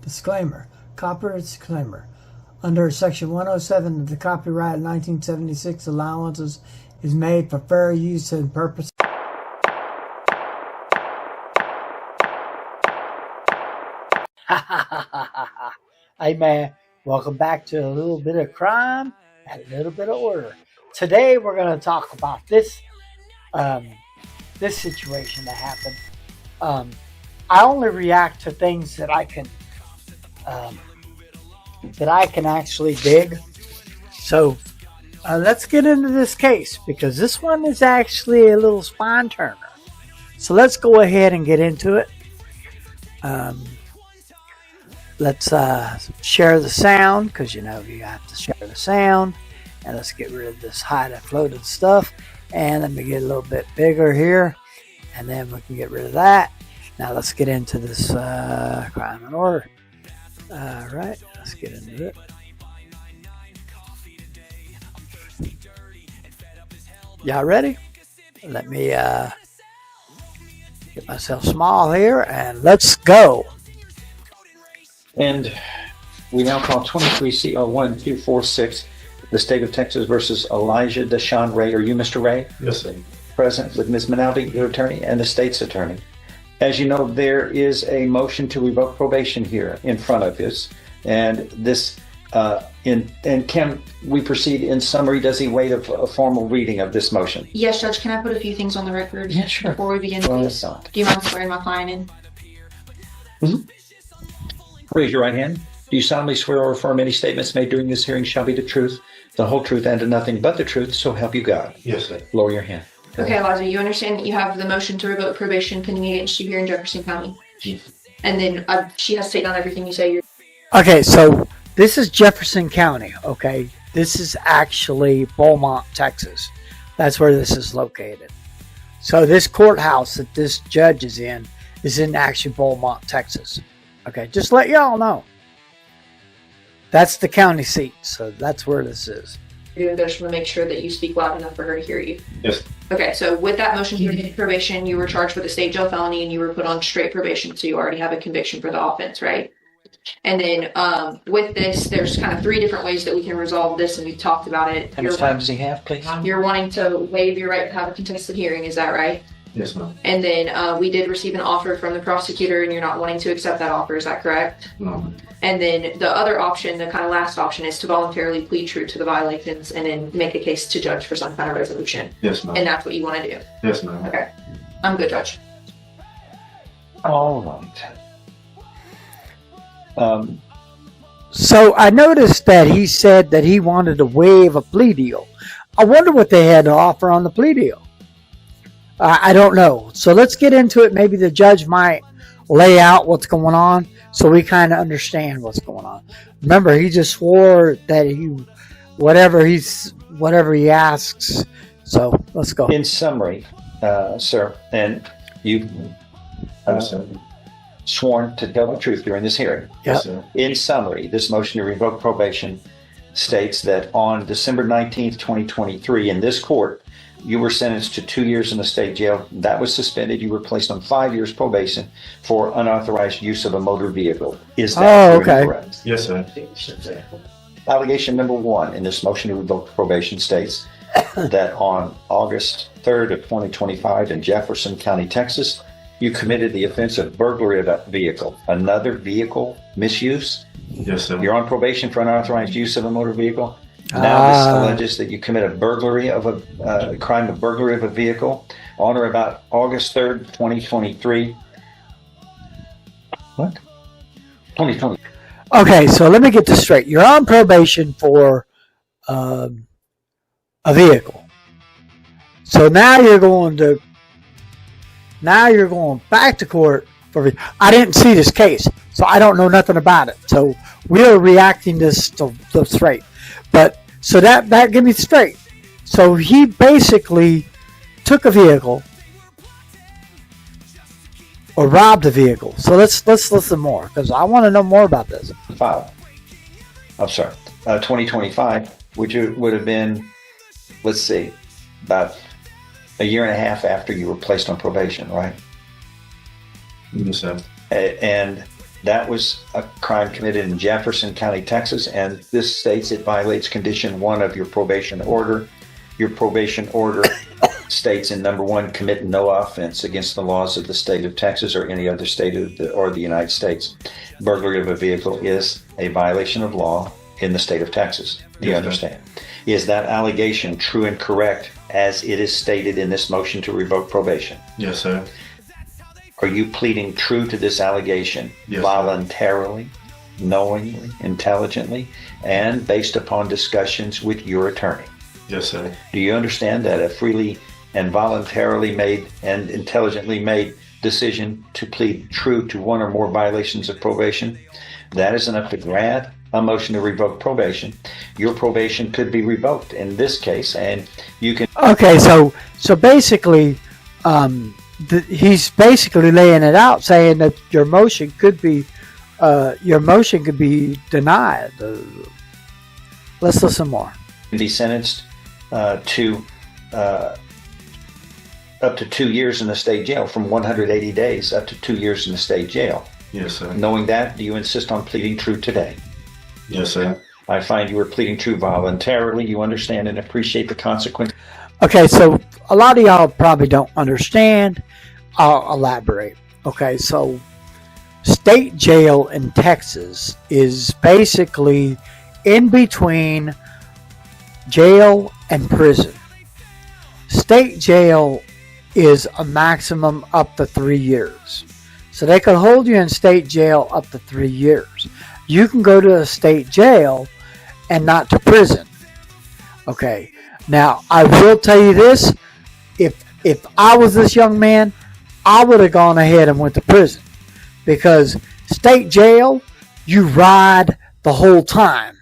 Disclaimer. Copyright disclaimer. Under Section 107 of the Copyright 1976 allowances is made for fair use and purpose. Hey man, welcome back to a little bit of crime and a little bit of order. Today we're going to talk about this situation that happened. I only react to things that I can actually dig. So let's get into this case because this one is actually a little spine turner. So let's go ahead and get into it. Let's share the sound because you have to share the sound. And let's get rid of this high floated stuff. And let me get a little bit bigger here. And then we can get rid of that. Now let's get into this crime and order. All right, let's get into it. Y'all ready? Let me get myself small here and let's go. And we now call 23 CR 1246, the state of Texas versus Elijah Deshaun Ray. Are you Mr. Ray? Yes, sir. Present with Ms. Minaldi, your attorney, and the state's attorney. As you know, there is a motion to revoke probation here in front of us. And this, and can we proceed in summary? Does he wait a formal reading of this motion? Yes, Judge. Can I put a few things on the record? Yeah, sure. Before we begin, please? Do you mind swearing my client in? Mm-hmm. Raise your right hand. Do you solemnly swear or affirm any statements made during this hearing shall be the truth, the whole truth, and nothing but the truth, so help you God? Yes, sir. Lower your hand. Okay, Elijah, you understand that you have the motion to revoke probation pending against you here in Jefferson County? Yes. And then she has to take down everything you say. Okay, so this is Jefferson County, okay? This is actually Beaumont, Texas. That's where this is located. So this courthouse that this judge is in actually Beaumont, Texas. Okay, just let y'all know. That's the county seat, so that's where this is. I just want to make sure that you speak loud enough for her to hear you. Yes. Okay, so with that motion to revoke probation, you were charged with a state jail felony and you were put on straight probation, so you already have a conviction for the offense, right? And then with this, there's kind of three different ways that we can resolve this, and we've talked about it. How much time does he have, please? You're wanting to waive your right to have a contested hearing, is that right? Yes, ma'am. And then we did receive an offer from the prosecutor, and you're not wanting to accept that offer, is that correct? No. And then the other option, the kind of last option, is to voluntarily plead true to the violations and then make a case to judge for some kind of resolution. Yes, ma'am. And that's what you want to do? Yes, ma'am. Okay. I'm good, Judge. All right. So I noticed that he said that he wanted to waive a plea deal. I wonder what they had to offer on the plea deal. I don't know. So let's get into it. Maybe the judge might lay out what's going on so we kind of understand what's going on. Remember, he just swore that whatever he asks. So let's go. In summary, sir, and you've sworn to tell the truth during this hearing. Yep. In summary, this motion to revoke probation states that on December 19th, 2023, in this court, you were sentenced to 2 years in the state jail. That was suspended. You were placed on 5 years probation for unauthorized use of a motor vehicle. Is that correct? Yes, sir. Allegation number one in this motion to revoke probation states that on August 3rd of 2025 in Jefferson County, Texas, you committed the offense of burglary of a vehicle. Another vehicle misuse? Yes, sir. You're on probation for unauthorized use of a motor vehicle. Now this alleges that you commit a burglary of a crime of burglary of a vehicle on or about August 3rd, 2023. What? 2020. Okay, so let me get this straight. You're on probation for a vehicle. So now you're going back to court for. I didn't see this case, so I don't know nothing about it. So we're reacting this to straight. But so that get me straight. So he basically took a vehicle or robbed a vehicle. So let's listen more because I want to know more about this. 2025, which would have been, let's see, about a year and a half after you were placed on probation, right? Yes, sir. And That was a crime committed in Jefferson County, Texas, and this states it violates condition 1 of your probation order. Your probation order states in number 1, commit no offense against the laws of the state of Texas or any other state or the United States. Burglary of a vehicle is a violation of law in the state of Texas. Do you understand? Is that allegation true and correct as it is stated in this motion to revoke probation? Yes, sir. Are you pleading true to this allegation voluntarily, knowingly, intelligently, and based upon discussions with your attorney? Yes, sir. Do you understand that a freely and voluntarily made and intelligently made decision to plead true to one or more violations of probation, that is enough to grant a motion to revoke probation? Your probation could be revoked in this case, and you can. Okay, so basically, he's basically laying it out, saying that your motion could be denied. Let's listen more. Be sentenced to up to 2 years in the state jail, from 180 days up to 2 years in the state jail. Yes, sir. Knowing that, do you insist on pleading true today? Yes, sir. I find you are pleading true voluntarily. You understand and appreciate the consequence. Okay, so a lot of y'all probably don't understand. I'll elaborate. Okay, so state jail in Texas is basically in between jail and prison. State jail is a maximum up to 3 years. So they could hold you in state jail up to 3 years. You can go to a state jail and not to prison. Okay. Now, I will tell you this. If I was this young man, I would have gone ahead and went to prison. Because state jail, you ride the whole time.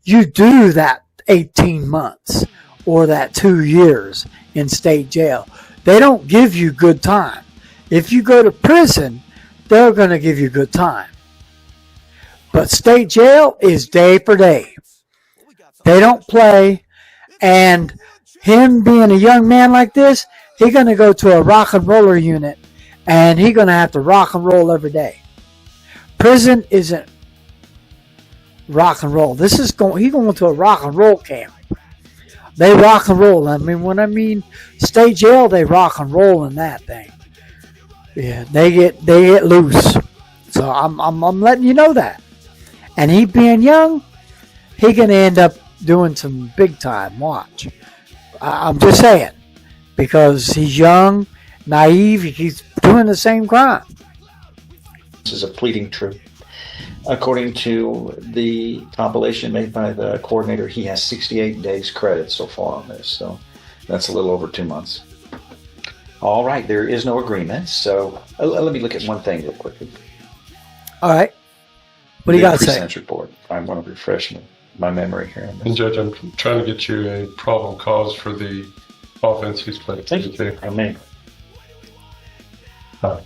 You do that 18 months or that 2 years in state jail. They don't give you good time. If you go to prison, they're going to give you good time. But state jail is day for day. They don't play. And him being a young man like this, he's going to go to a rock and roller unit, and he's going to have to rock and roll every day. Prison isn't rock and roll. He's going to a rock and roll camp. They rock and roll. I mean, when I mean state jail, they rock and roll in that thing. Yeah, they get loose. So I'm letting you know that. And he being young, he gonna end up doing some big time. Watch. I'm just saying, because he's young, naive, he's doing the same crime. This is a pleading true. According to the compilation made by the coordinator, he has 68 days credit so far on this. So that's a little over 2 months. All right, there is no agreement. So let me look at one thing real quickly. All right. What do you got to say? Pre-sentence report. I want to refresh my memory here. And Judge, I'm trying to get you a probable cause for the offense he's played. Thank you. I mean, I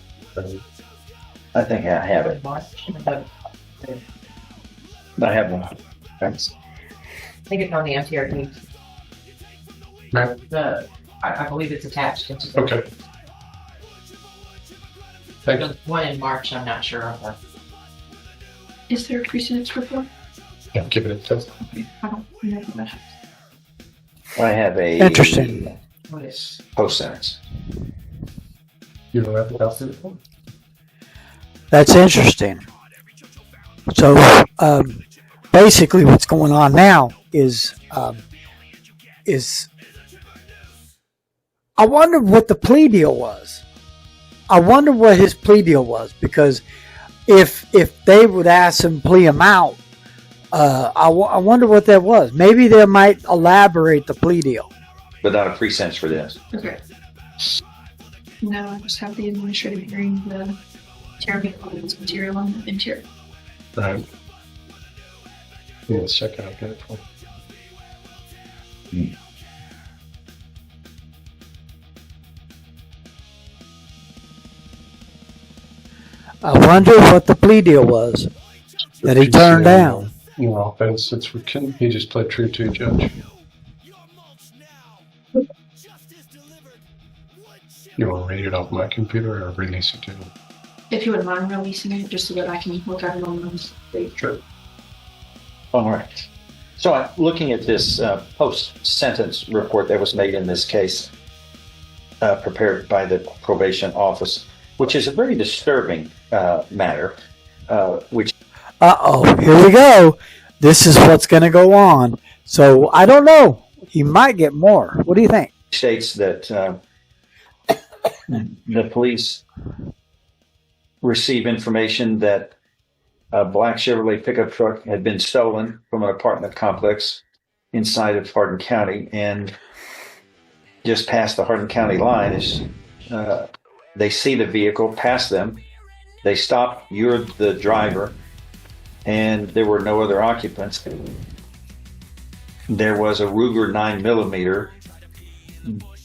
think I have it. I have one. Thanks. I think it's on the MTRD. Ma'am? I believe it's attached. Okay. Thank you. The one in March, I'm not sure of. Is there a precedence report? Yeah, give it a test. I don't know that. I have a Interesting. What is? post-sentence. You don't have to pass it. That's interesting. So basically, what's going on now is I wonder what the plea deal was. I wonder what his plea deal was, because if they would ask him plea him out, I wonder what that was. Maybe they might elaborate the plea deal. But not a pre-sentence for this. Okay. No, I just have the administrative hearing, the terrible evidence material on the interior. Right. Yeah, let's check out. Get it for me. I wonder what the plea deal was that he turned down. No offense, he just played true to Judge. You want to read it off my computer or release it to him? If you wouldn't mind releasing it, just so that I can look at it on those. Sure. All right. So I'm looking at this post-sentence report that was made in this case, prepared by the probation office, which is a very disturbing matter, which Uh-oh, here we go. This is what's going to go on. So I don't know. He might get more. What do you think? states that the police receive information that a black Chevrolet pickup truck had been stolen from an apartment complex inside of Hardin County, and just past the Hardin County line is they see the vehicle pass them. They stop. You're the driver, and there were no other occupants. There was a Ruger 9mm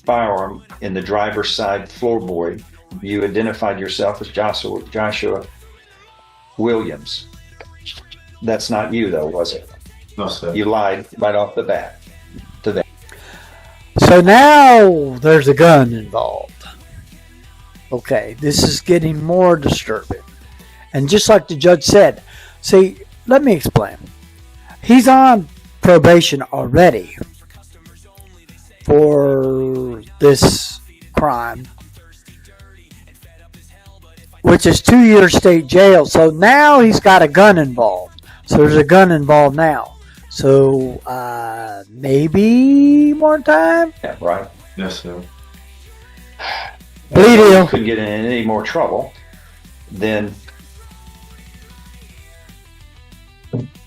firearm in the driver's side floorboard. You identified yourself as Joshua Williams. That's not you, though, was it? No, sir. You lied right off the bat to them. So now there's a gun involved. Okay, this is getting more disturbing. And just like the judge said, see, let me explain. He's on probation already for this crime, which is 2 years state jail. So now he's got a gun involved. So there's a gun involved now. So maybe more time? Yeah, right. Yes, sir. Plea deal. You couldn't get in any more trouble. Then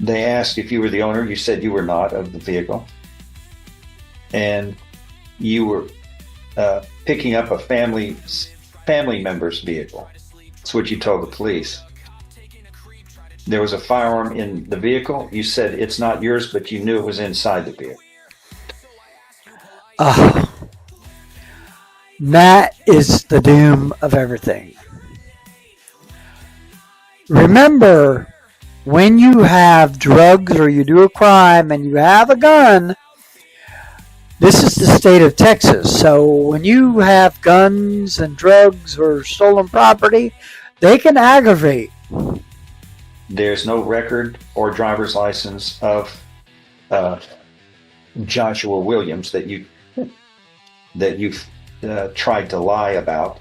they asked if you were the owner. You said you were not of the vehicle. And you were picking up a family member's vehicle. That's what you told the police. There was a firearm in the vehicle. You said it's not yours, but you knew it was inside the vehicle. That is the doom of everything. Remember, when you have drugs or you do a crime and you have a gun, this is the state of Texas. So when you have guns and drugs or stolen property, they can aggravate. There's no record or driver's license of Joshua Williams that you've tried to lie about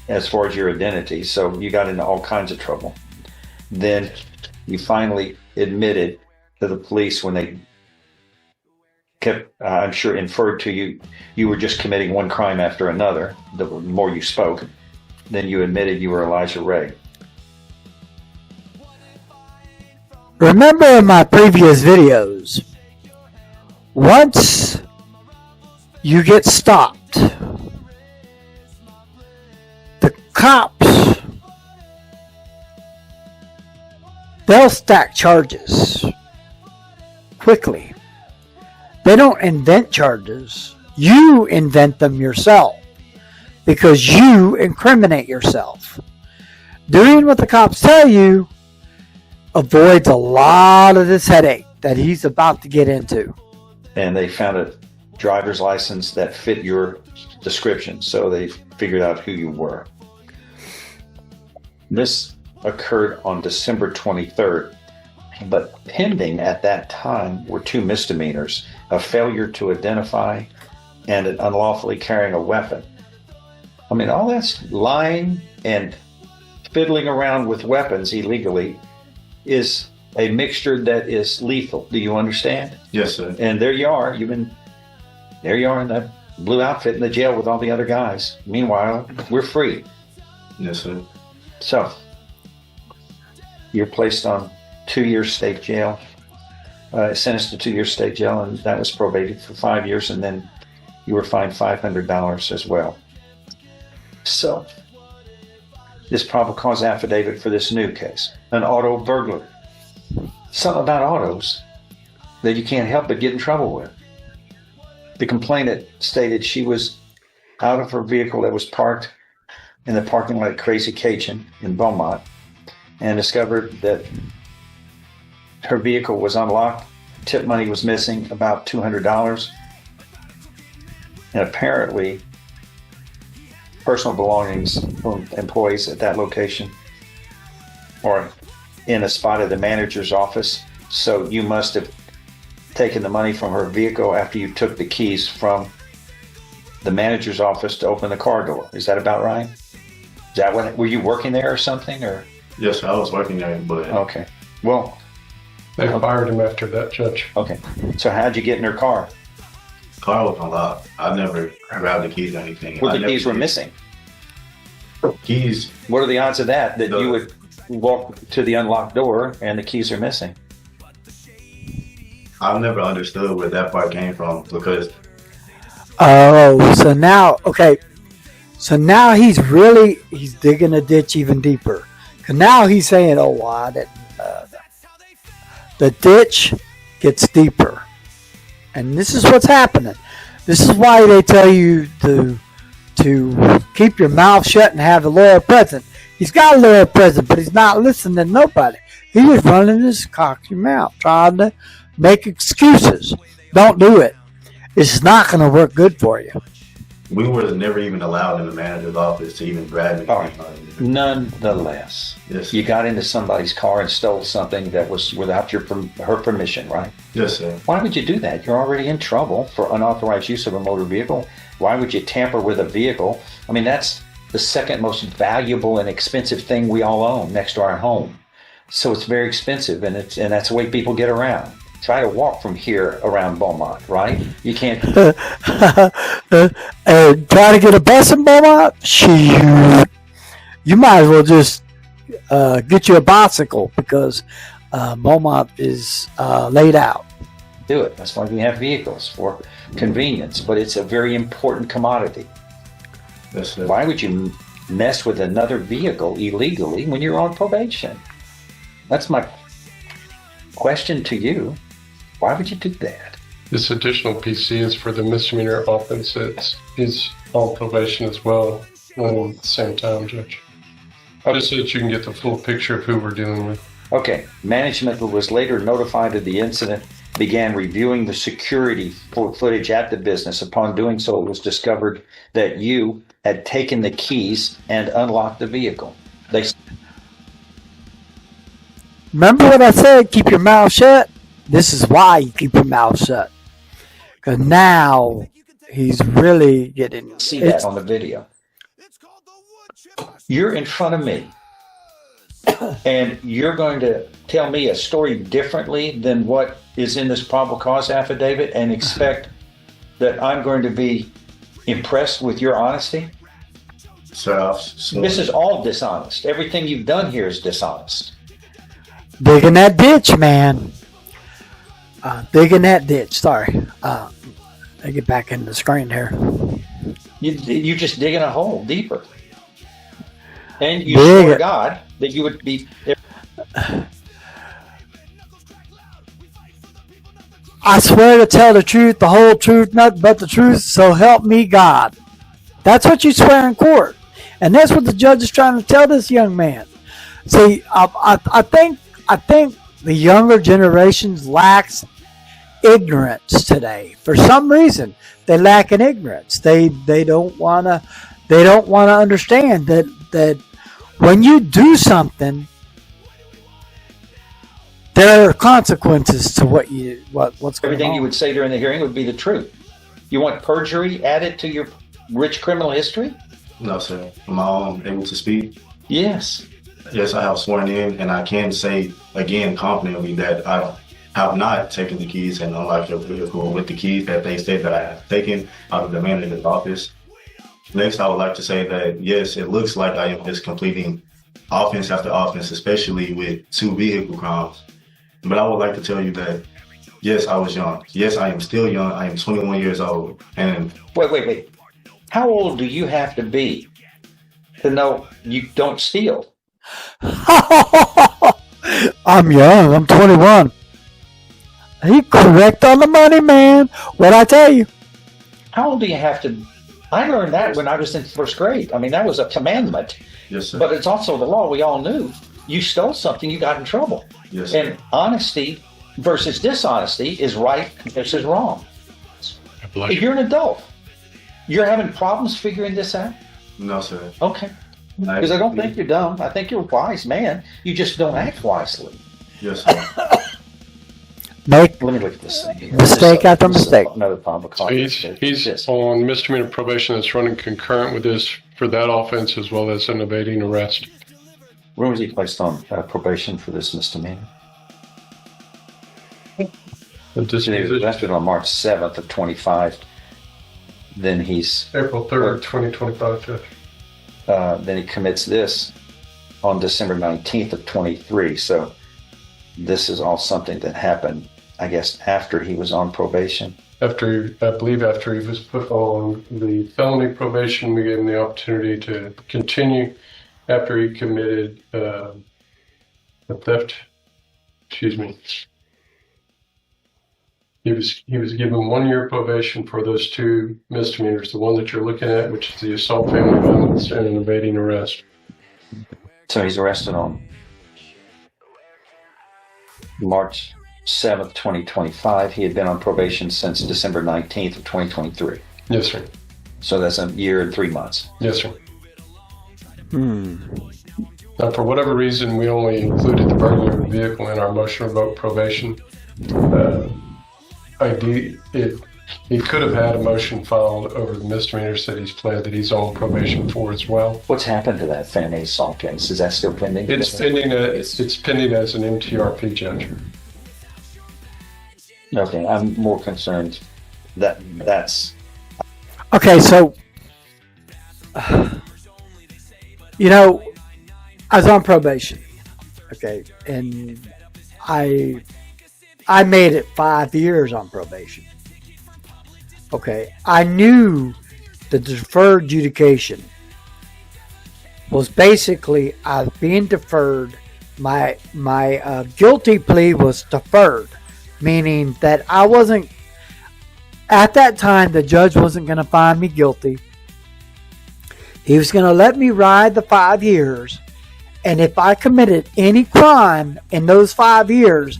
as far as your identity. So you got into all kinds of trouble. Then you finally admitted to the police when they kept, I'm sure, inferred to you, you were just committing one crime after another. The more you spoke, then you admitted you were Elijah Ray. Remember in my previous videos, once you get stopped, the cops, they'll stack charges quickly. They don't invent charges. You invent them yourself because you incriminate yourself. Doing what the cops tell you avoids a lot of this headache that he's about to get into. And they found a driver's license that fit your description, so they figured out who you were. This occurred on December 23rd, but pending at that time were two misdemeanors, a failure to identify and an unlawfully carrying a weapon. I mean, all that's lying and fiddling around with weapons illegally is a mixture that is lethal. Do you understand? Yes, sir. And there you are. There you are in that blue outfit in the jail with all the other guys. Meanwhile, we're free. Yes, sir. So you're placed on 2 years state jail, sentenced to 2 years state jail, and that was probated for 5 years, and then you were fined $500 as well. So this probable cause affidavit for this new case, an auto burglary. Something about autos that you can't help but get in trouble with. The complainant stated she was out of her vehicle that was parked in the parking lot at Crazy Cajun in Beaumont and discovered that her vehicle was unlocked. Tip money was missing, about $200. And apparently personal belongings from employees at that location or in a spot of the manager's office. So you must have taken the money from her vehicle after you took the keys from the manager's office to open the car door. Is that about right? Is that when, were you working there or something, or? Yes, I was working there, but Okay. Well, They fired him after that, Judge. okay. So how'd you get in her car? car was unlocked. I never grabbed the keys or anything. Well, I the never keys were did. missing. Keys, What are the odds of that The- you would walk to the unlocked door and the keys are missing? I've never understood where that part came from because Oh, so now, okay. So now he's digging a ditch even deeper. Cause now he's saying, oh, well, I didn't, the ditch gets deeper. And this is what's happening. This is why they tell you to keep your mouth shut and have a lawyer present. He's got a lawyer present, but he's not listening to nobody. He's just running his cocky mouth, trying to make excuses. Don't do it. It's not going to work good for you. we were never even allowed in the manager's office to even grab the All right. keys. Nonetheless, Yes, you got into somebody's car and stole something that was without her permission, right? yes, sir. Why would you do that? You're already in trouble for unauthorized use of a motor vehicle. Why would you tamper with a vehicle? I mean, that's the second most valuable and expensive thing we all own next to our home. So it's very expensive, and that's the way people get around. Try to walk from here around Beaumont, right? You can't. Try to get a bus in Beaumont? Shoot. You might as well just get you a bicycle because Beaumont is laid out. Do it. That's why we have vehicles, for convenience, but it's a very important commodity. Yes, sir. Why would you mess with another vehicle illegally when you're on probation? That's my question to you. Why would you do that? This additional PC is for the misdemeanor offense. It's on probation as well at the same time, Judge. Just so that you can get the full picture of who we're dealing with. Okay. Management was later notified of the incident, began reviewing the security footage at the business. Upon doing so, it was discovered that you had taken the keys and unlocked the vehicle. They Remember what I said? Keep your mouth shut. This is why you keep your mouth shut. Because now he's really getting. see that on the video. You're in front of me, and you're going to tell me a story differently than what is in this probable cause affidavit and expect that I'm going to be impressed with your honesty? Sir, This is all dishonest. Everything you've done here is dishonest. Digging that ditch, man. Digging that ditch. Sorry. I get back in the screen here. You're just digging a hole deeper. And you Dig swear it. to God that you would be. I swear to tell the truth, the whole truth, nothing but the truth, so help me God. That's what you swear in court. And that's what the judge is trying to tell this young man. See, I think the younger generations lacks ignorance today. For some reason, they lack in ignorance. They don't wanna understand that when you do something, there are consequences to what's going Everything on. you would say during the hearing would be the truth. You want perjury added to your rich criminal history? no, sir. Am I able to speak? Yes. Yes, I have sworn in, and I can say again confidently that I have not taken the keys and unlocked your vehicle with the keys that they say that I have taken out of the manager's office. Next, I would like to say that yes, it looks like I am just completing offense after offense, especially with 2 vehicle crimes. But I would like to tell you that yes, I was young. Yes, I am still young. I am 21 years old, and Wait. How old do you have to be to know you don't steal? I'm young. I'm 21. He correct on the money, man. What'd I tell you? How old do you have to? I learned that when I was in first grade. I mean, that was a commandment, yes, sir. but it's also the law. We all knew. You stole something, you got in trouble. Yes, sir. And honesty versus dishonesty is right versus wrong. I bless If you. you're an adult, you're having problems figuring this out? No, sir. Okay. Because I don't think you're dumb. I think you're a wise man. You just don't act wisely. Yes, sir. Make Let me look at this thing here. Mistake after mistake. Another probable So cause. he's on misdemeanor probation that's running concurrent with this for that offense as well as an evading arrest. When was he placed on probation for this misdemeanor? The He was disposition, arrested on March 7th of 25. Then he's April 3rd, 2025. Judge. then he commits this on December 19th of 23. So this is all something that happened, I guess, after he was on probation. After he was put on the felony probation, we gave him the opportunity to continue after he committed a theft. Excuse me. He was given 1 year probation for those two misdemeanors. The one that you're looking at, which is the assault, family violence, and an evading arrest. So he's arrested on March 7th, 2025. He had been on probation since December 19th of 2023. Yes, sir. So that's a year and 3 months. Yes, sir. Hmm. Now, for whatever reason, we only included the burglary of the vehicle in our motion to revoke probation. He could have had a motion filed over the misdemeanors that he's pled that he's on probation for as well. What's happened to that family assault case? Is that still pending? It's pending. It's pending as an MTRP, Judge. Okay, I'm more concerned that that's Okay, so you know, I was on probation. Okay, and I made it 5 years on probation. Okay, I knew the deferred adjudication was basically I was being deferred. My guilty plea was deferred, meaning that I wasn't at that time. The judge wasn't going to find me guilty. He was going to let me ride the 5 years, and if I committed any crime in those 5 years,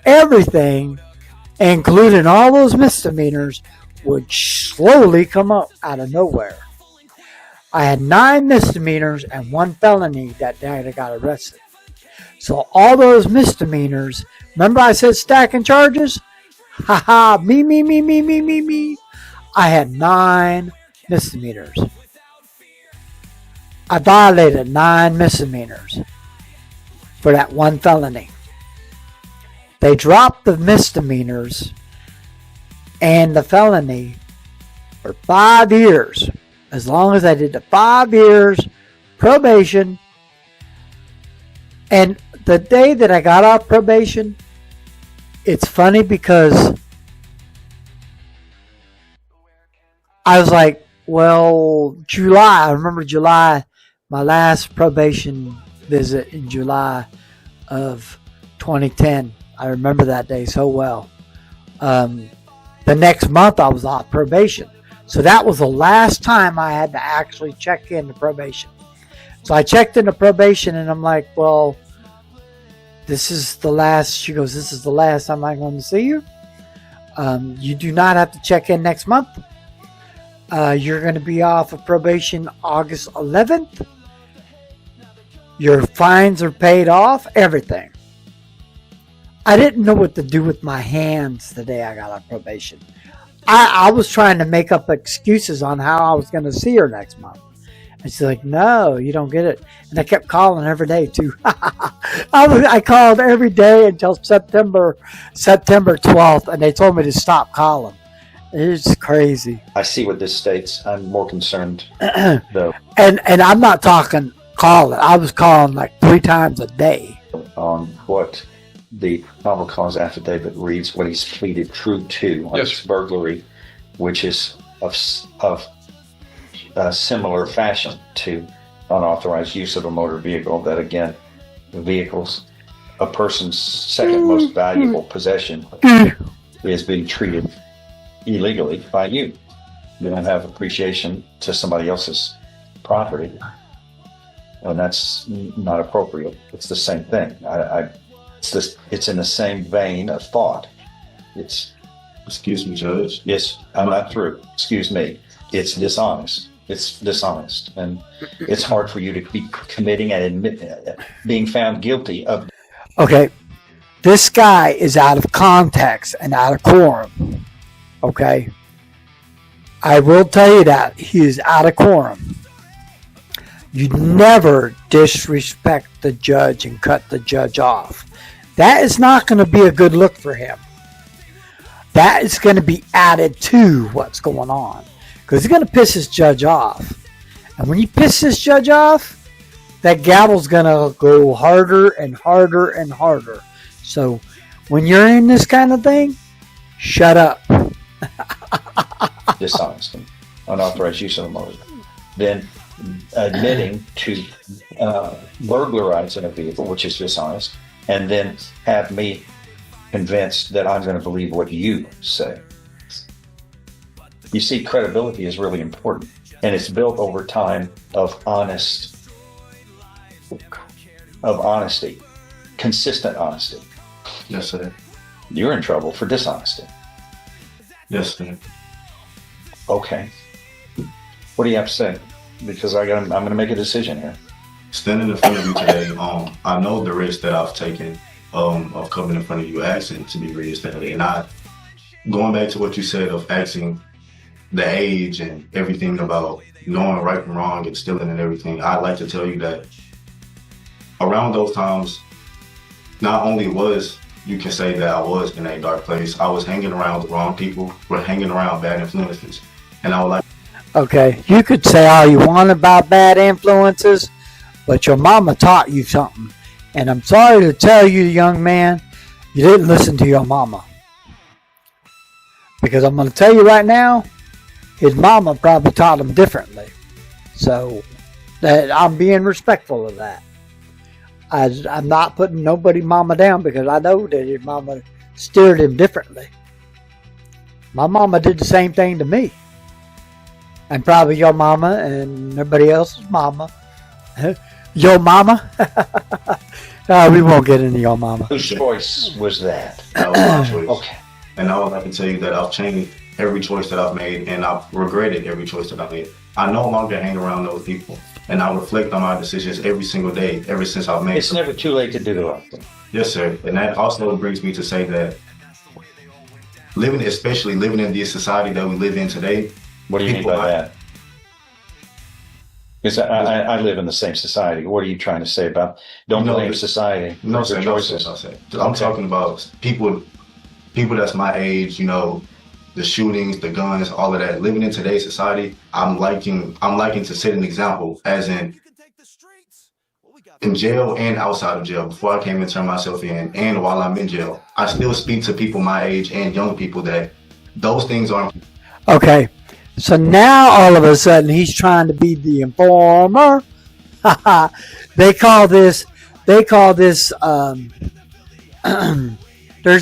everything, including all those misdemeanors, would slowly come up out of nowhere. I had 9 misdemeanors and 1 felony that day I got arrested. So all those misdemeanors, remember I said stacking charges? Haha, me. I had 9 misdemeanors. I violated 9 misdemeanors for that 1 felony. They dropped the misdemeanors and the felony for 5 years. As long as I did the 5 years probation. And the day that I got off probation, it's funny because I was like, well, July, I remember July, my last probation visit in July of 2010. I remember that day so well. The next month I was off probation. So that was the last time I had to actually check into probation. So I checked into probation and I'm like, well, this is the last. She goes, this is the last time I'm going to see you. You do not have to check in next month. You're going to be off of probation August 11th. Your fines are paid off, everything. I didn't know what to do with my hands the day I got on probation. I was trying to make up excuses on how I was going to see her next month. And she's like, no, you don't get it. And I kept calling every day, too. I called every day until September 12th, and they told me to stop calling. It's crazy. I see what this states. I'm more concerned though And I'm not talking calling. I was calling like 3 times a day. on what the probable cause affidavit reads, what he's pleaded true to on Yes. this burglary, which is of a similar fashion to unauthorized use of a motor vehicle. That again, vehicles, a person's second most valuable possession, is being treated illegally by you. You don't have appreciation to somebody else's property, and that's not appropriate. It's the same thing. It's in the same vein of thought. Excuse me, Judge. Yes, I'm not through. Excuse me. It's dishonest. It's dishonest, and it's hard for you to be committing and being found guilty of. Okay, this guy is out of context and out of quorum. Okay, I will tell you that he is out of quorum. You never disrespect the judge and cut the judge off. That is not going to be a good look for him. That is going to be added to what's going on. Because he's going to piss his judge off. And when you piss this judge off, that gavel's going to go harder and harder and harder. So when you're in this kind of thing, shut up. Dishonest and unauthorized use of a motor. Then admitting to burglarize in a vehicle, which is dishonest, and then have me convinced that I'm going to believe what you say. You see, credibility is really important, and it's built over time of honesty, consistent honesty. Yes, sir. You're in trouble for dishonesty. Yes, sir. Okay. What do you have to say? Because I'm going to make a decision here. Standing in front of you today, I know the risk that I've taken of coming in front of you asking to be reinstated, and going back to what you said of asking the age and everything about knowing right from wrong and stealing and everything. I'd like to tell you that around those times, not only you can say that I was in a dark place, I was hanging around the wrong people, hanging around bad influences, and I would like. Okay, you could say all you want about bad influences, but your mama taught you something. And I'm sorry to tell you, young man, you didn't listen to your mama. Because I'm going to tell you right now, his mama probably taught him differently. So that I'm being respectful of that. I'm not putting nobody's mama down because I know that his mama steered him differently. My mama did the same thing to me. And probably your mama and everybody else's mama. Your mama? We won't get into your mama. Whose choice was that? That was my choice. Okay. And I would like to tell you that I've changed every choice that I've made, and I've regretted every choice that I've made. I no longer hang around those people, and I reflect on my decisions every single day, ever since I've made It's them. never too late to do the right thing. Yes, sir. And that also brings me to say that especially living in this society that we live in today. What do you mean by that? Because I live in the same society. What are you trying to say about don't blame society No, for sir. their No, choices? sir. I'm talking about people that's my age, the shootings, the guns, all of that. Living in today's society, I'm liking to set an example, as in jail and outside of jail. Before I came and turned myself in, and while I'm in jail, I still speak to people my age and young people that those things aren't. Okay, so now all of a sudden he's trying to be the informer. They call this. There's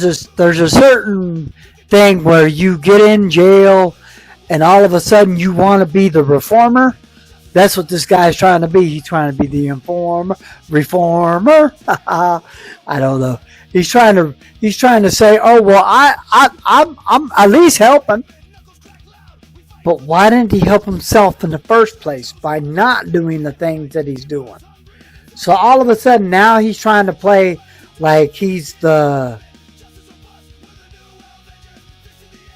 a certain thing where you get in jail and all of a sudden you want to be the reformer. That's what this guy's trying to be. He's trying to be the reformer. I don't know. He's trying to say, oh well, I'm at least helping. But why didn't he help himself in the first place by not doing the things that he's doing? So all of a sudden now he's trying to play like he's the.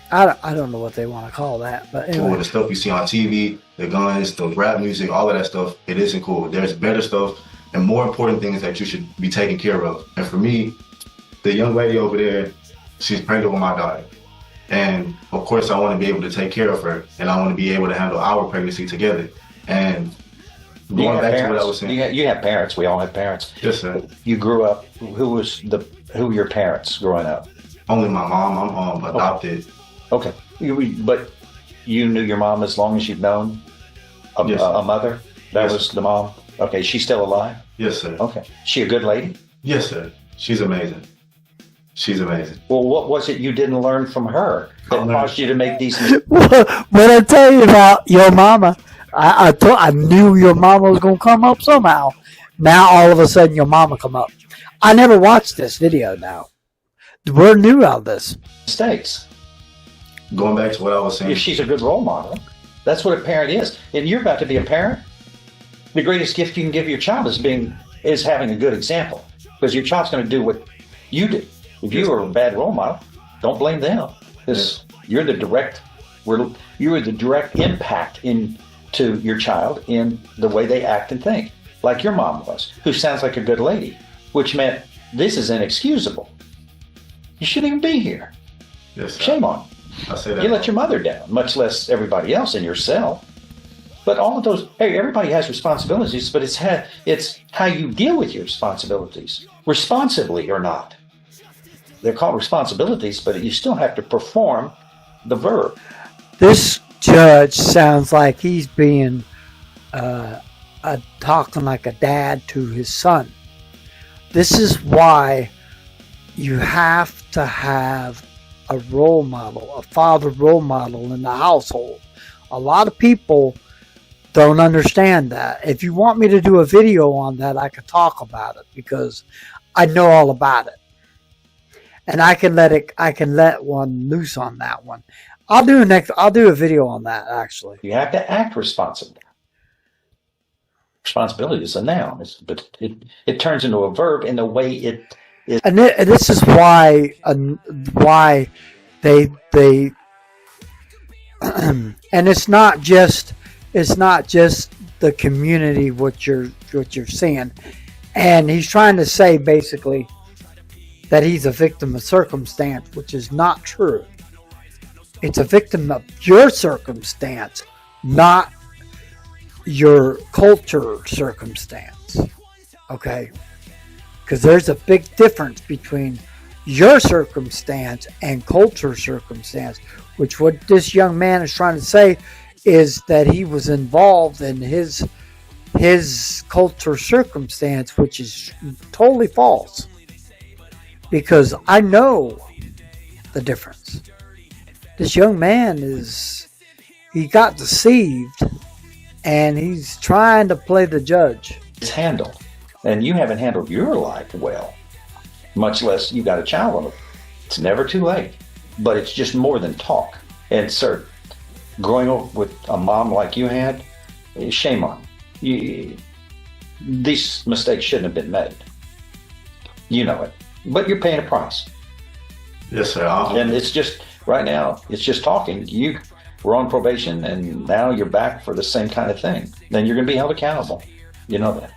I don't know what they want to call that, but anyway. Cool. The stuff you see on TV, the guns, the rap music, all of that stuff, it isn't cool. There's better stuff and more important things that you should be taking care of. And for me, the young lady over there, she's pregnant with my daughter. And of course, I want to be able to take care of her, and I want to be able to handle our pregnancy together. And going back to what I was saying, you have parents. We all have parents. Yes, sir. You grew up. Who were your parents growing up? Only my mom. I'm adopted. Okay, but you knew your mom as long as you've known a mother. That Yes, was the mom. Okay, she's still alive. Yes, sir. Okay, she a good lady? Yes, sir. She's amazing. She's amazing. Well, what was it you didn't learn from her that caused you to make these? What I tell you about your mama, I knew your mama was gonna come up somehow. Now all of a sudden your mama come up. I never watched this video. Now we're new on this. Mistakes? Going back to what I was saying. If she's a good role model. That's what a parent is. And you're about to be a parent. The greatest gift you can give your child is having a good example, because your child's going to do what you do. If you are a bad role model, don't blame them, because you're the direct impact into your child in the way they act and think, like your mom was, who sounds like a good lady, which meant this is inexcusable. You shouldn't even be here. Yes, Shame on you. I say that. You let your mother down, much less everybody else and yourself. But all of those, hey, everybody has responsibilities, but it's how you deal with your responsibilities, responsibly or not. They're called responsibilities, but you still have to perform the verb. This judge sounds like he's being talking like a dad to his son. This is why you have to have a role model, a father role model in the household. A lot of people don't understand that. If you want me to do a video on that, I could talk about it, because I know all about it. And I can let one loose on that one. I'll do a video on that, actually. You have to act responsibly. Responsibility is a noun, but it turns into a verb in the way it is. And this is why they and it's not just the community what you're seeing. And he's trying to say basically that he's a victim of circumstance, which is not true. It's a victim of your circumstance, not your culture circumstance. Okay? Because there's a big difference between your circumstance and culture circumstance, which what this young man is trying to say is that he was involved in his culture circumstance, which is totally false. Because I know the difference. This young man he got deceived, and he's trying to play the judge. It's handled. And you haven't handled your life well, much less you got a child on it. It's never too late, but it's just more than talk. And sir, growing up with a mom like you had, shame on you. These mistakes shouldn't have been made. You know it, but you're paying a price. Yes, sir. And it's just, right now, it's just talking. You were on probation, and now you're back for the same kind of thing. Then you're going to be held accountable. You know that.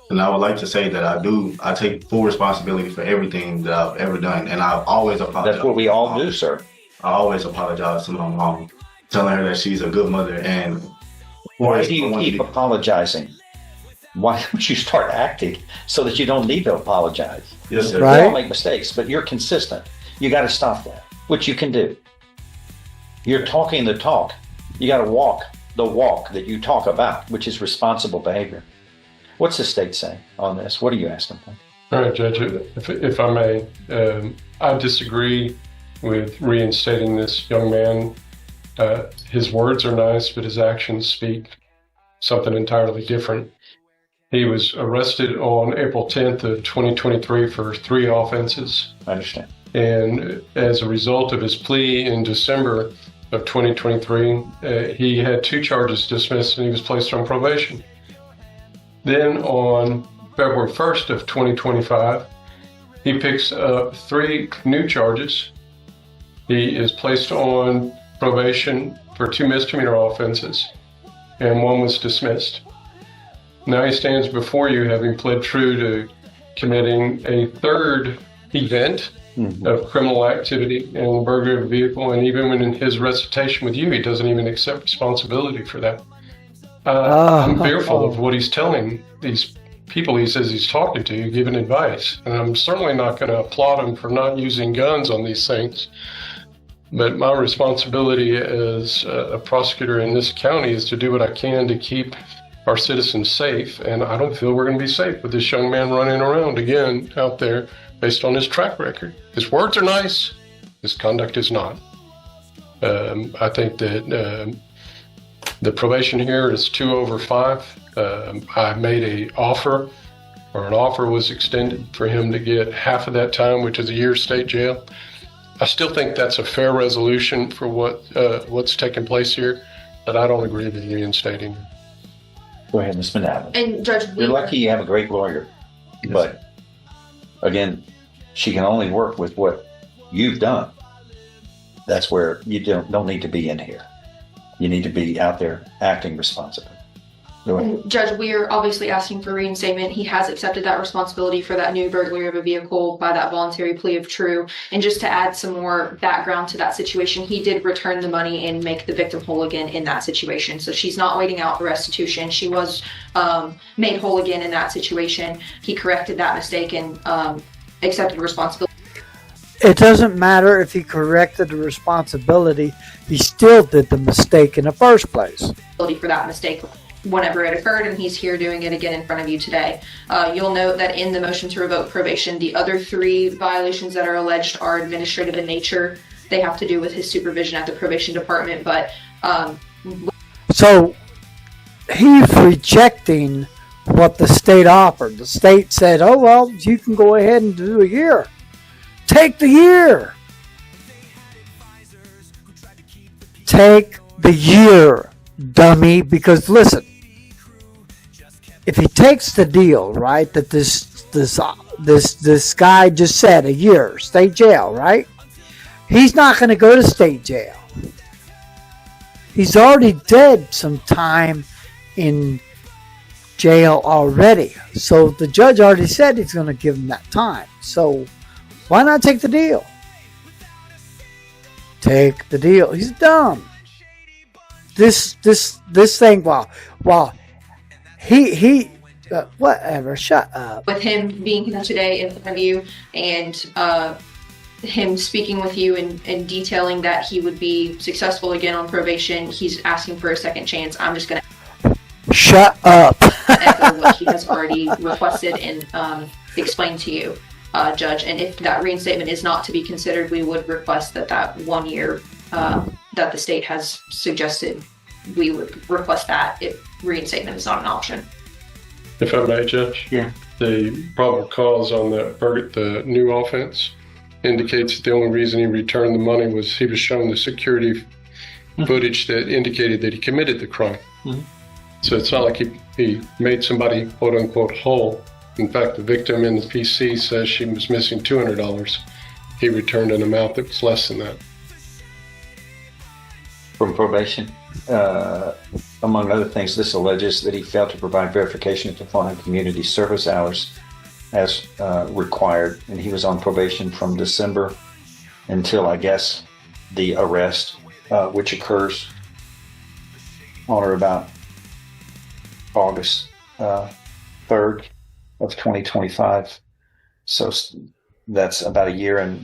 And I would like to say that I take full responsibility for everything that I've ever done, and I've always apologized. That's what we all do, sir. I always apologize to my mom, telling her that she's a good mother. And why do you keep apologizing? Why don't you start acting so that you don't need to apologize? Yes, sir. Right. We all make mistakes, but you're consistent. You got to stop that, which you can do. You're talking the talk. You got to walk the walk that you talk about, which is responsible behavior. What's the state saying on this? What are you asking for? All right, Judge, if I may, I disagree with reinstating this young man. His words are nice, but his actions speak something entirely different. He was arrested on April 10th of 2023 for 3 offenses. I understand. And as a result of his plea in December of 2023, he had 2 charges dismissed and he was placed on probation. Then on February 1st of 2025, he picks up 3 new charges. He is placed on probation for 2 misdemeanor offenses, and 1 was dismissed. Now he stands before you having pled true to committing a 3rd event of criminal activity and burglary of a vehicle, and even when in his recitation with you, he doesn't even accept responsibility for that. I'm fearful of what he's telling these people he says he's talking to, giving advice. And I'm certainly not going to applaud him for not using guns on these things. But my responsibility as a prosecutor in this county is to do what I can to keep our citizens safe. And I don't feel we're going to be safe with this young man running around again out there based on his track record. His words are nice. His conduct is not. I think that the probation here is 2 over 5. I made an offer was extended for him to get half of that time, which is a year state jail. I still think that's a fair resolution for what's taking place here, but I don't agree with reinstating. Go ahead, Ms. Manavin. And Judge, You're lucky you have a great lawyer, but again, she can only work with what you've done. That's where you don't need to be in here. You need to be out there acting responsibly. Go ahead. And Judge, we are obviously asking for reinstatement. He has accepted that responsibility for that new burglary of a vehicle by that voluntary plea of true. And just to add some more background to that situation, he did return the money and make the victim whole again in that situation. So she's not waiting out the restitution. She was made whole again in that situation. He corrected that mistake and accepted responsibility. It doesn't matter if he corrected the responsibility. He still did the mistake in the first place. For that mistake whenever it occurred, and he's here doing it again in front of you today. You'll note that in the motion to revoke probation, the other 3 violations that are alleged are administrative in nature. They have to do with his supervision at the probation department, but so he's rejecting what the state offered. The state said, oh, well, you can go ahead and do a year. Take the year. Take the year, dummy, because listen, if he takes the deal, right, that this guy just said, a year, state jail, right? He's not going to go to state jail. He's already did some time in jail already. So the judge already said he's going to give him that time. So why not take the deal? Take the deal. He's dumb. This thing, well, he whatever. Shut up. with him being here today in front of you and him speaking with you and detailing that he would be successful again on probation, he's asking for a second chance. I'm just going to shut up. echo what he has already requested and explained to you, Judge. And if that reinstatement is not to be considered, we would request that 1 year that the state has suggested, we would request that if reinstatement is not an option. If I may, Judge? Yeah. The probable cause on the new offense indicates that the only reason he returned the money was he was shown the security footage that indicated that he committed the crime. Mm-hmm. So it's not like he made somebody, quote unquote, whole. In fact, the victim in the PC says she was missing $200. He returned an amount that was less than that. From probation, among other things, this alleges that he failed to provide verification of performing community service hours as required, and he was on probation from December until, I guess, the arrest, which occurs on or about August 3rd of 2025. So that's about a year and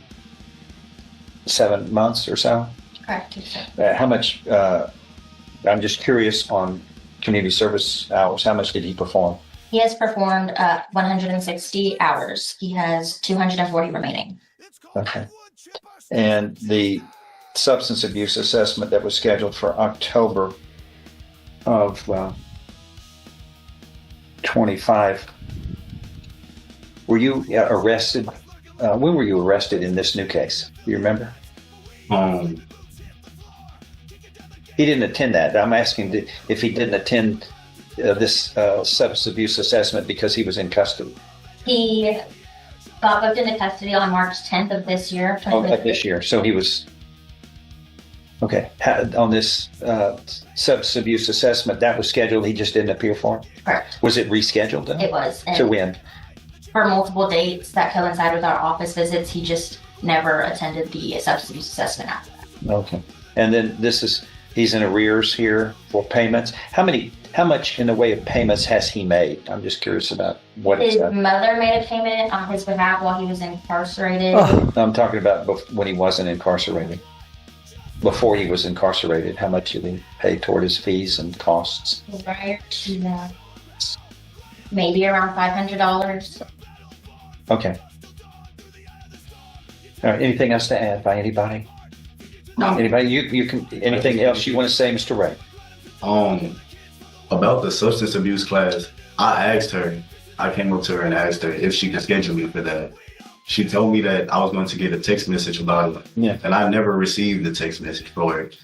7 months or so. Correct. How much, I'm just curious on community service hours, how much did he perform? He has performed 160 hours. He has 240 remaining. Okay. And the substance abuse assessment that was scheduled for October of 25, were you arrested? When were you arrested in this new case? Do you remember? He didn't attend that. I'm asking if he didn't attend this substance abuse assessment because he was in custody. He got booked into custody on March 10th of this year. Oh, of this year. So he was, okay. On this substance abuse assessment, that was scheduled, he just didn't appear for it? Correct. Was it rescheduled then? It was. To when? For multiple dates that coincide with our office visits, he just never attended the substance abuse assessment after that. Okay. And then he's in arrears here for payments. How much in the way of payments has he made? I'm just curious about what His it's at. mother made a payment on his behalf while he was incarcerated. Oh, I'm talking about when he wasn't incarcerated. Before he was incarcerated, how much did he pay toward his fees and costs? Prior to that, maybe around $500. Okay. All right. Anything else to add by anybody? No. Anybody? You can. Anything else you want to say, Mr. Ray? About the substance abuse class, I came up to her and asked her if she could schedule me for that. She told me that I was going to get a text message about it. Yeah. And I never received the text message for it.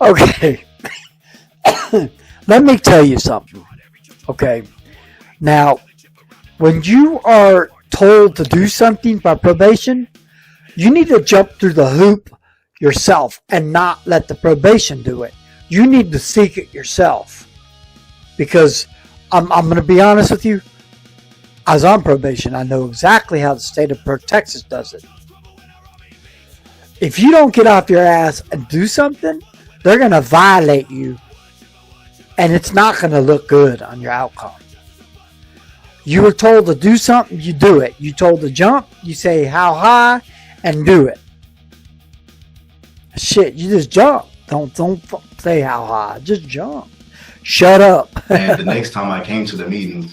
Okay. Let me tell you something. Okay. Now, when you are told to do something by probation, you need to jump through the hoop yourself and not let the probation do it. You need to seek it yourself. Because I'm going to be honest with you. I was on probation. I know exactly how the state of Texas does it. If you don't get off your ass and do something, they're going to violate you. And it's not going to look good on your outcome. You were told to do something, you do it. You told to jump, you say how high and do it. Shit, you just jump. Don't say how high. Just jump. Shut up. And the next time I came to the meeting,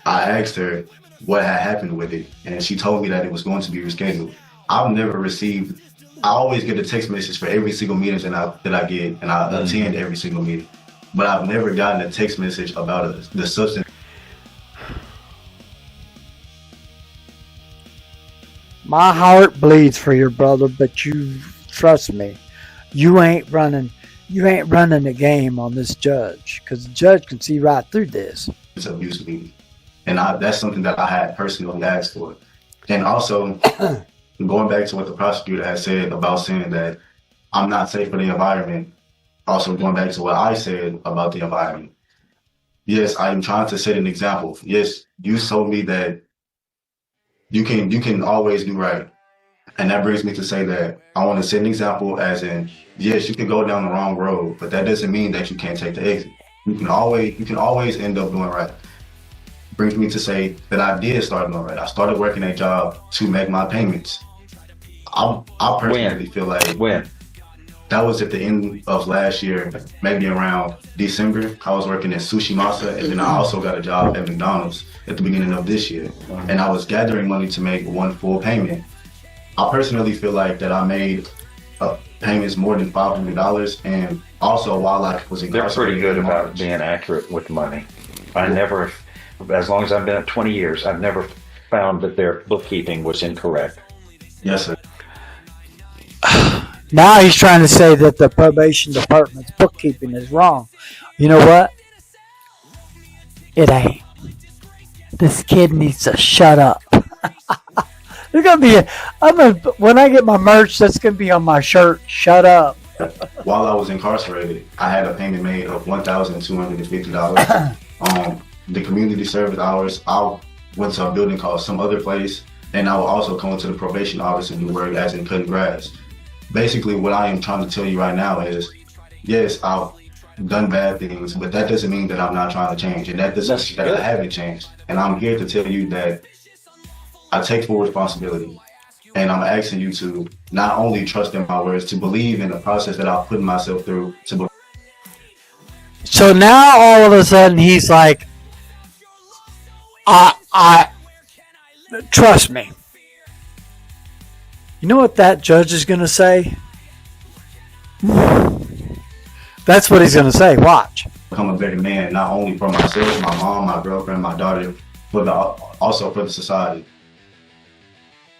I asked her what had happened with it. And she told me that it was going to be rescheduled. I've never received, I always get a text message for every single meeting that I get, and I attend every single meeting. But I've never gotten a text message about the substance. My heart bleeds for your brother, but you trust me, you ain't running the game on this judge, because the judge can see right through this. It's abuse meeting. And that's something that I had personally asked for. And also, going back to what the prosecutor had said about saying that I'm not safe for the environment, also going back to what I said about the environment. Yes, I'm trying to set an example. Yes, you told me that you can always do right. And that brings me to say that I want to set an example as in, yes, you can go down the wrong road, but that doesn't mean that you can't take the exit. You can always end up doing right. Brings me to say that I did start doing right. I started working a job to make my payments. I personally feel like that was at the end of last year, maybe around December. I was working at Sushi Masa, and then I also got a job at McDonald's at the beginning of this year. And I was gathering money to make one full payment. I personally feel like that I made payments more than $500, and also while I was incarcerated. They're pretty good about being accurate with money. I never, as long as I've been at 20 years, I've never found that their bookkeeping was incorrect. Yes, sir. Now he's trying to say that the probation department's bookkeeping is wrong. You know what? It ain't. This kid needs to shut up. There's gonna be when I get my merch, that's gonna be on my shirt. Shut up. While I was incarcerated, I had a payment made of $1,250. The community service hours, I went to a building called Some Other Place, and I would also come to the probation office and do work as in cutting grass. Basically, what I am trying to tell you right now is, yes, I've done bad things, but that doesn't mean that I'm not trying to change, and that doesn't mean that I haven't changed. And I'm here to tell you that I take full responsibility, and I'm asking you to not only trust in my words, to believe in the process that I've put myself through. So now all of a sudden he's like, I trust me. You know what that judge is going to say? That's what he's going to say. Watch. Become a better man, not only for myself, my mom, my girlfriend, my daughter, but also for the society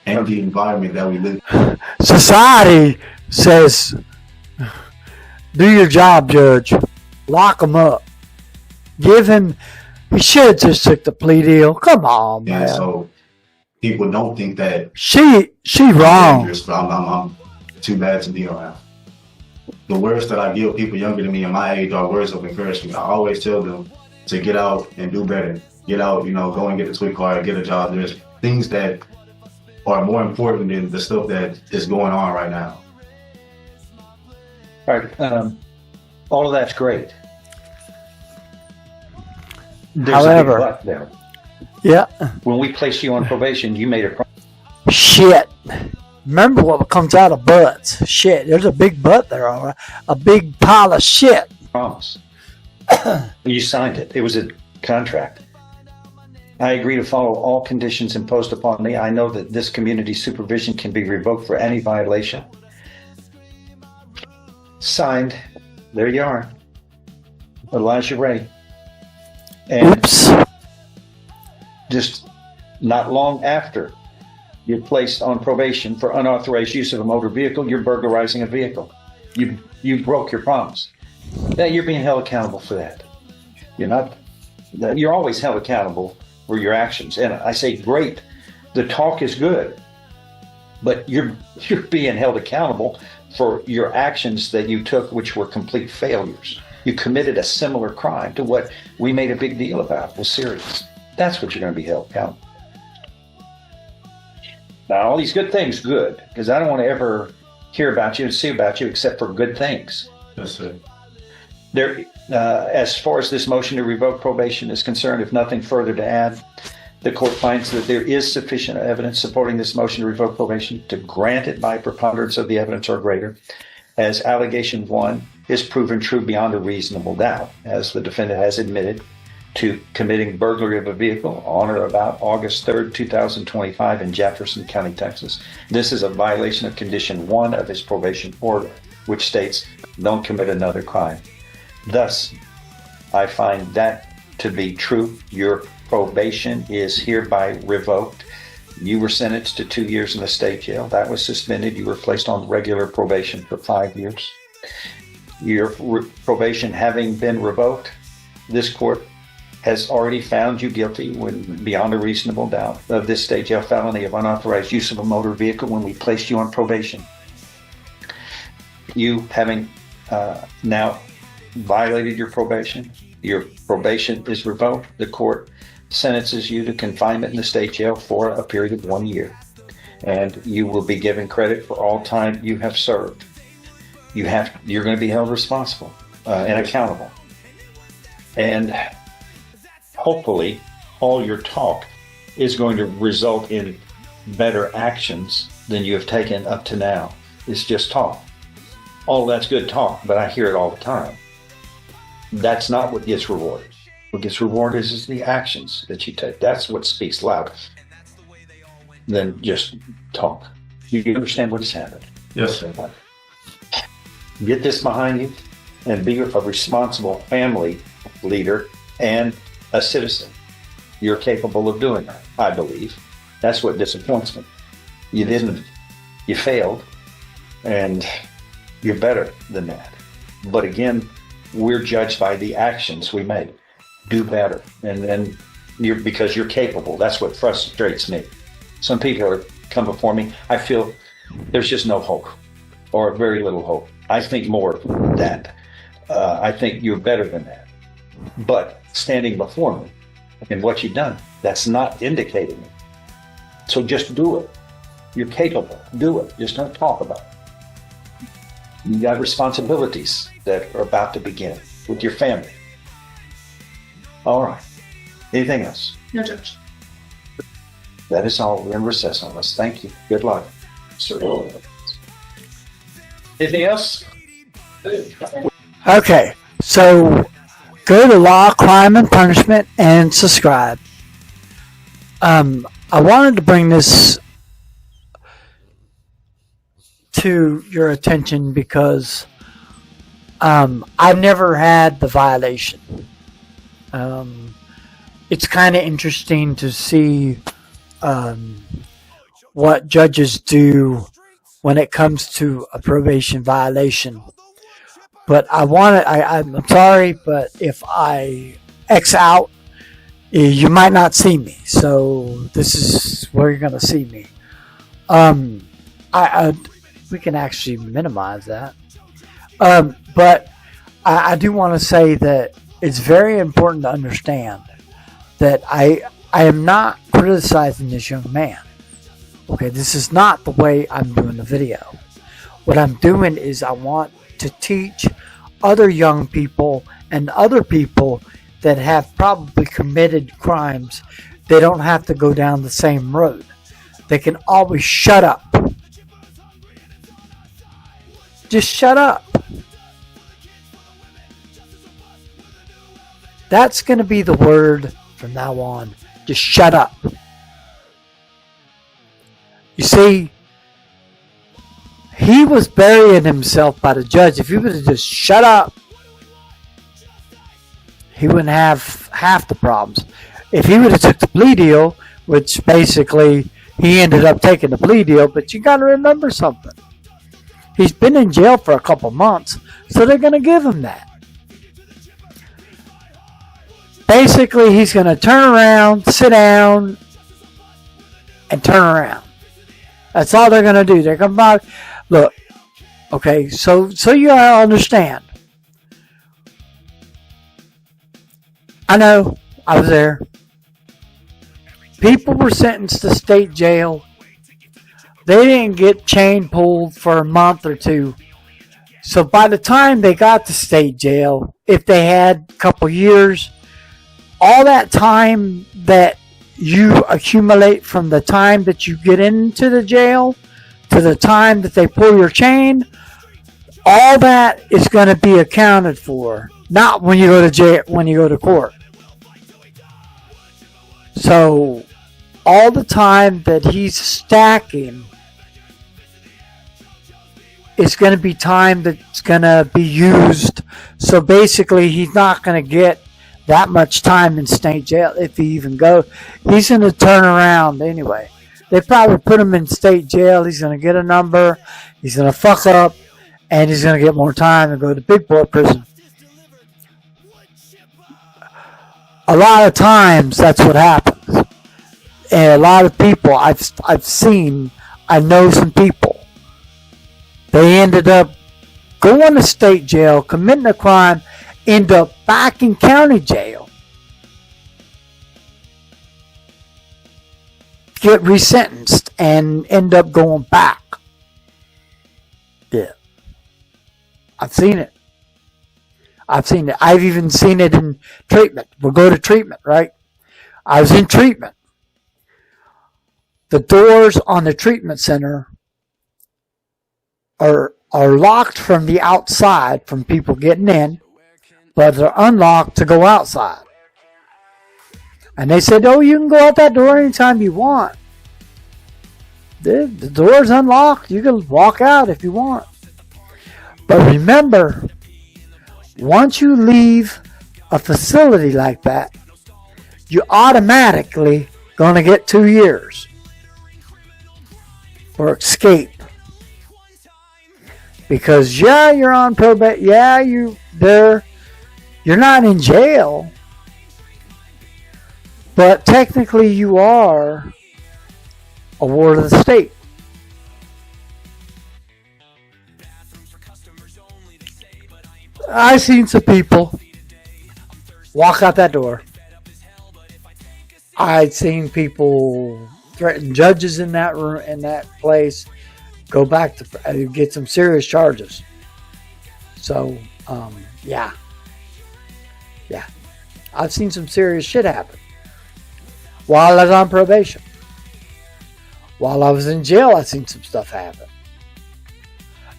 and the environment that we live in. Society says, do your job, Judge. Lock him up. Give him. He should have just took the plea deal. Come on, man. And so people don't think that she wrong. I'm too bad to be around. The words that I give people younger than me in my age are words of encouragement. I always tell them to get out and do better. Get out, go and get a tweet card, get a job. There's things that are more important than the stuff that is going on right now. All right. All of that's great. There's However, a big but there. Yeah. When we placed you on probation, you made a promise. Shit. Remember what comes out of butts. Shit. There's a big butt there, all right. A big pile of shit. You signed it. It was a contract. I agree to follow all conditions imposed upon me. I know that this community supervision can be revoked for any violation. Signed. There you are. Elijah Ray. And Oops. just not long after You're placed on probation for unauthorized use of a motor vehicle. You're burglarizing a vehicle. You broke your promise. Now you're being held accountable for that. You're always held accountable for your actions. And I say, great, the talk is good, but you're being held accountable for your actions that you took, which were complete failures. You committed a similar crime to what we made a big deal about. It was serious. That's what you're going to be held accountable. Now, all these good things, good, because I don't want to ever hear about you and see about you except for good things. Yes, sir. There, as far as this motion to revoke probation is concerned, if nothing further to add, the court finds that there is sufficient evidence supporting this motion to revoke probation to grant it by preponderance of the evidence or greater, as allegation 1 is proven true beyond a reasonable doubt, as the defendant has admitted to committing burglary of a vehicle on or about August 3rd, 2025 in Jefferson County, Texas. This is a violation of condition 1 of his probation order, which states, don't commit another crime. Thus, I find that to be true. Your probation is hereby revoked. You were sentenced to 2 years in the state jail. That was suspended. You were placed on regular probation for 5 years. Your probation having been revoked, this court has already found you guilty beyond a reasonable doubt of this state jail felony of unauthorized use of a motor vehicle when we placed you on probation. You having now violated your probation is revoked. The court sentences you to confinement in the state jail for a period of 1 year. And you will be given credit for all time you have served. You're going to be held responsible and accountable. And hopefully, all your talk is going to result in better actions than you have taken up to now. It's just talk. All that's good talk, but I hear it all the time. That's not what gets rewarded. What gets rewarded is the actions that you take. That's what speaks louder than just talk. You understand what has happened? Yes, sir. Get this behind you and be a responsible family leader and a citizen. You're capable of doing that, I believe. That's what disappoints me. You failed, and you're better than that. But again, we're judged by the actions we make. Do better. And then because you're capable. That's what frustrates me. Some people come before me, I feel there's just no hope, or very little hope. I think more than that. I think you're better than that. But standing before me and what you've done, that's not indicating it. So just do it. You're capable. Do it. Just don't talk about it. You got responsibilities that are about to begin with your family. All right. Anything else? No, Judge. That is all. We're in recess on this. Thank you. Good luck. Sir. Anything else? Okay, so go to Law, Crime, and Punishment and subscribe. I wanted to bring this to your attention because I've never had the violation. It's kind of interesting to see what judges do when it comes to a probation violation. But I'm sorry, but if I X out, you might not see me. So this is where you're going to see me. We can actually minimize that. But I do want to say that it's very important to understand that I am not criticizing this young man. Okay, this is not the way I'm doing the video. What I'm doing is I want to teach other young people and other people that have probably committed crimes. They don't have to go down the same road. They can always shut up. Just shut up. That's going to be the word from now on. Just shut up. You see, he was burying himself by the judge. If he would have just shut up, he wouldn't have half the problems. If he would have took the plea deal, which basically he ended up taking the plea deal. But you got to remember something. He's been in jail for a couple months, so they're going to give him that. Basically, he's going to turn around, sit down, and turn around. That's all they're going to do. They're going to look. Okay, so you got to understand. I know. I was there. People were sentenced to state jail. They didn't get chain pulled for a month or two. So by the time they got to state jail, if they had a couple years, all that time that you accumulate from the time that you get into the jail to the time that they pull your chain, all that is going to be accounted for. Not when you go to jail, when you go to court. So all the time that he's stacking is going to be time that's going to be used. So basically, he's not going to get that much time in state jail if he even goes. He's going to turn around anyway. They probably put him in state jail. He's going to get a number. He's going to fuck up, and he's going to get more time and go to big boy prison. A lot of times, that's what happens. And a lot of people I've seen, I know some people. They ended up going to state jail, committing a crime, end up back in county jail, get resentenced, and end up going back. Yeah. I've seen it. I've even seen it in treatment. We'll go to treatment, right? I was in treatment. The doors on the treatment center are locked from the outside from people getting in, but they're unlocked to go outside. And they said, oh, you can go out that door anytime you want. The door's unlocked. You can walk out if you want. But remember, once you leave a facility like that, you're automatically going to get 2 years for escape. Because, yeah, you're on probation. Yeah, you're not in jail. But technically you are a ward of the state. I've seen some people walk out that door. I've seen people threaten judges in that room, in that place, go back to get some serious charges. So, yeah. I've seen some serious shit happen while I was on probation. While I was in jail, I've seen some stuff happen.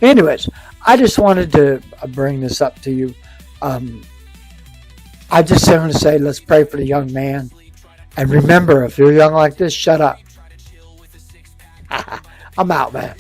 Anyways, I just wanted to bring this up to you. I just want to say, let's pray for the young man. And remember, if you're young like this, shut up. I'm out, man.